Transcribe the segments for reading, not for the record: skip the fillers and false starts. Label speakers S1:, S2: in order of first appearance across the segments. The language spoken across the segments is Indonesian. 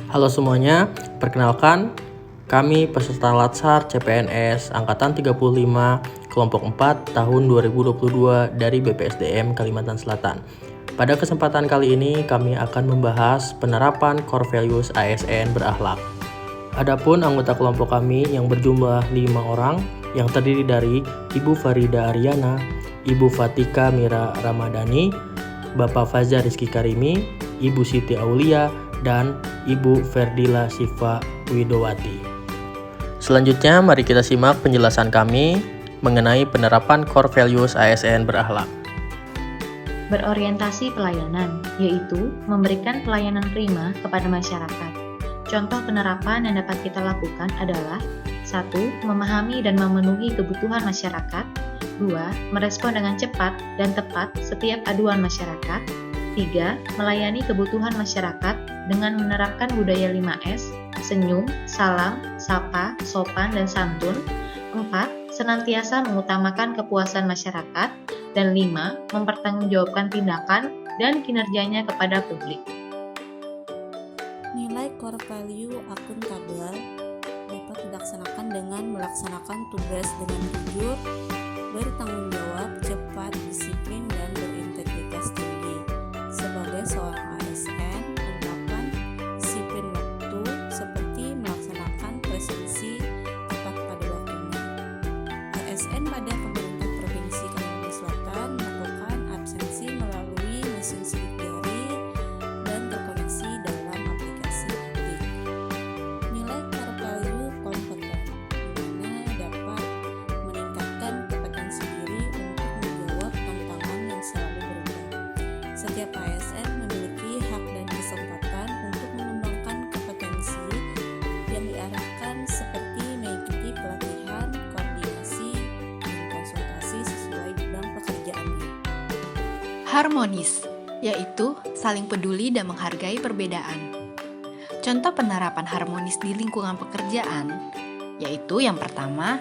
S1: Halo semuanya, perkenalkan kami peserta Latsar CPNS Angkatan 35 Kelompok 4 tahun 2022 dari BPSDM Kalimantan Selatan. Pada kesempatan kali ini kami akan membahas penerapan core values ASN berakhlak. Adapun anggota kelompok kami yang berjumlah 5 orang yang terdiri dari Ibu Farida Aryana, Ibu Fatika Mira Ramadhani, Bapak Faza Rizky Karimi, Ibu Siti Aulia, dan Ibu Ferdila Siva Widowati. Selanjutnya mari kita simak penjelasan kami mengenai penerapan core values ASN berakhlak.
S2: Berorientasi pelayanan, yaitu memberikan pelayanan prima kepada masyarakat. Contoh penerapan yang dapat kita lakukan adalah 1. Memahami dan memenuhi kebutuhan masyarakat. 2. Merespon dengan cepat dan tepat setiap aduan masyarakat. 3. Melayani kebutuhan masyarakat dengan menerapkan budaya 5S, senyum, salam, sapa, sopan, dan santun. 4. Senantiasa mengutamakan kepuasan masyarakat. Dan 5. Mempertanggungjawabkan tindakan dan kinerjanya kepada publik.
S3: Nilai core value akuntabel dapat dilaksanakan dengan melaksanakan tugas dengan jujur, bertanggung jawab, cepat, disiplin, dan berintegritas tinggi. Sebagai seorang ASN, menerapkan disiplin waktu seperti melaksanakan presensi tepat pada waktunya. ASN pada pemerintah Provinsi Kalimantan Selatan melakukan absensi melalui mesin sidik jari dan terkoneksi dalam aplikasi Epic. Nilai core value kompeten, di mana dapat meningkatkan kompetensi diri untuk menjawab tantangan yang selalu berubah. Setiap ASN memiliki hak dan kesempatan untuk mengembangkan kompetensi yang diarahkan seperti mengikuti pelatihan, koordinasi, dan konsultasi sesuai bidang pekerjaannya.
S4: Harmonis, yaitu saling peduli dan menghargai perbedaan. Contoh penerapan harmonis di lingkungan pekerjaan, yaitu yang pertama,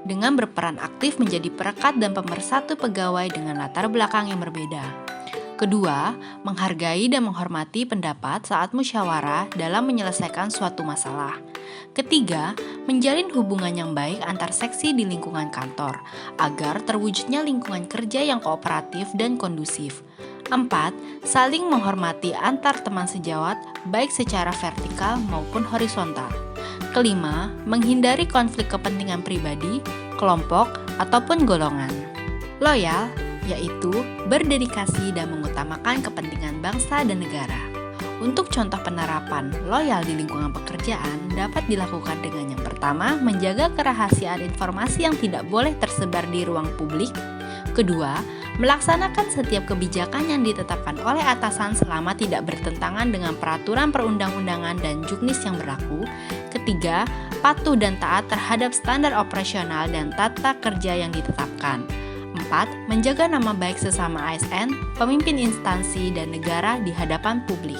S4: dengan berperan aktif menjadi perekat dan pemersatu pegawai dengan latar belakang yang berbeda. Kedua, menghargai dan menghormati pendapat saat musyawarah dalam menyelesaikan suatu masalah. Ketiga, menjalin hubungan yang baik antar seksi di lingkungan kantor, agar terwujudnya lingkungan kerja yang kooperatif dan kondusif. 4. Saling menghormati antar teman sejawat, baik secara vertikal maupun horizontal. Kelima, menghindari konflik kepentingan pribadi, kelompok, ataupun golongan. Loyal, yaitu berdedikasi dan mengutamakan kepentingan bangsa dan negara. Untuk contoh penerapan loyal di lingkungan pekerjaan dapat dilakukan dengan yang pertama, menjaga kerahasiaan informasi yang tidak boleh tersebar di ruang publik. Kedua, melaksanakan setiap kebijakan yang ditetapkan oleh atasan selama tidak bertentangan dengan peraturan perundang-undangan dan juknis yang berlaku. Ketiga, patuh dan taat terhadap standar operasional dan tata kerja yang ditetapkan. 4. Menjaga nama baik sesama ASN, pemimpin instansi, dan negara di hadapan publik.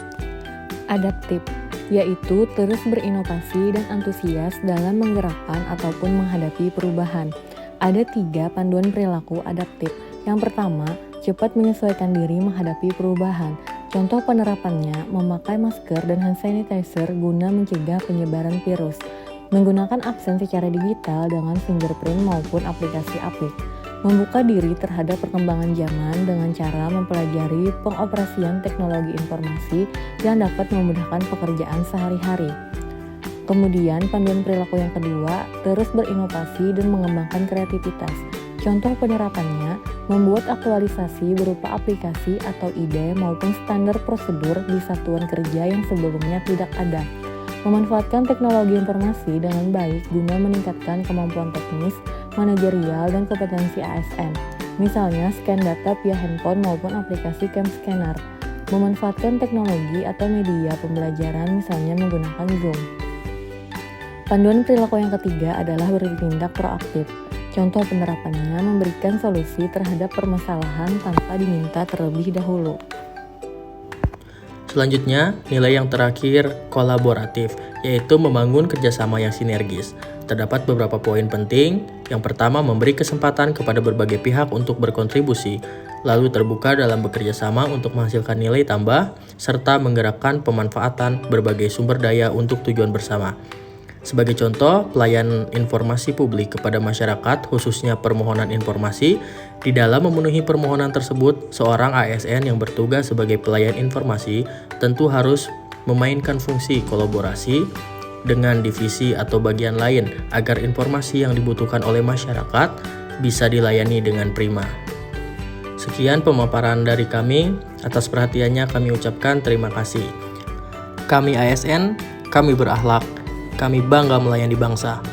S5: Adaptif, yaitu terus berinovasi dan antusias dalam menggerakkan ataupun menghadapi perubahan. Ada 3 panduan perilaku adaptif. Yang pertama, cepat menyesuaikan diri menghadapi perubahan. Contoh penerapannya, memakai masker dan hand sanitizer guna mencegah penyebaran virus. Menggunakan aksen secara digital dengan fingerprint maupun aplikasi Apik. Membuka diri terhadap perkembangan zaman dengan cara mempelajari pengoperasian teknologi informasi yang dapat memudahkan pekerjaan sehari-hari. Kemudian panduan perilaku yang kedua, terus berinovasi dan mengembangkan kreativitas. Contoh penerapannya, membuat aktualisasi berupa aplikasi atau ide maupun standar prosedur di satuan kerja yang sebelumnya tidak ada. Memanfaatkan teknologi informasi dengan baik guna meningkatkan kemampuan teknis, manajerial, dan kompetensi ASN. Misalnya, scan data via handphone maupun aplikasi Cam Scanner. Memanfaatkan teknologi atau media pembelajaran, misalnya menggunakan Zoom. Panduan perilaku yang ketiga adalah bertindak proaktif. Contoh penerapannya memberikan solusi terhadap permasalahan tanpa diminta terlebih dahulu.
S1: Selanjutnya, nilai yang terakhir kolaboratif, yaitu membangun kerjasama yang sinergis. terdapat beberapa poin penting. Yang pertama, memberi kesempatan kepada berbagai pihak untuk berkontribusi, lalu terbuka dalam bekerja sama untuk menghasilkan nilai tambah, serta menggerakkan pemanfaatan berbagai sumber daya untuk tujuan bersama. Sebagai contoh, pelayanan informasi publik kepada masyarakat, khususnya permohonan informasi. Di dalam memenuhi permohonan tersebut, seorang ASN yang bertugas sebagai pelayan informasi tentu harus memainkan fungsi kolaborasi dengan divisi atau bagian lain agar informasi yang dibutuhkan oleh masyarakat bisa dilayani dengan prima. Sekian pemaparan dari kami. Atas perhatiannya kami ucapkan terima kasih. Kami ASN, kami berakhlak. Kami bangga melayani bangsa.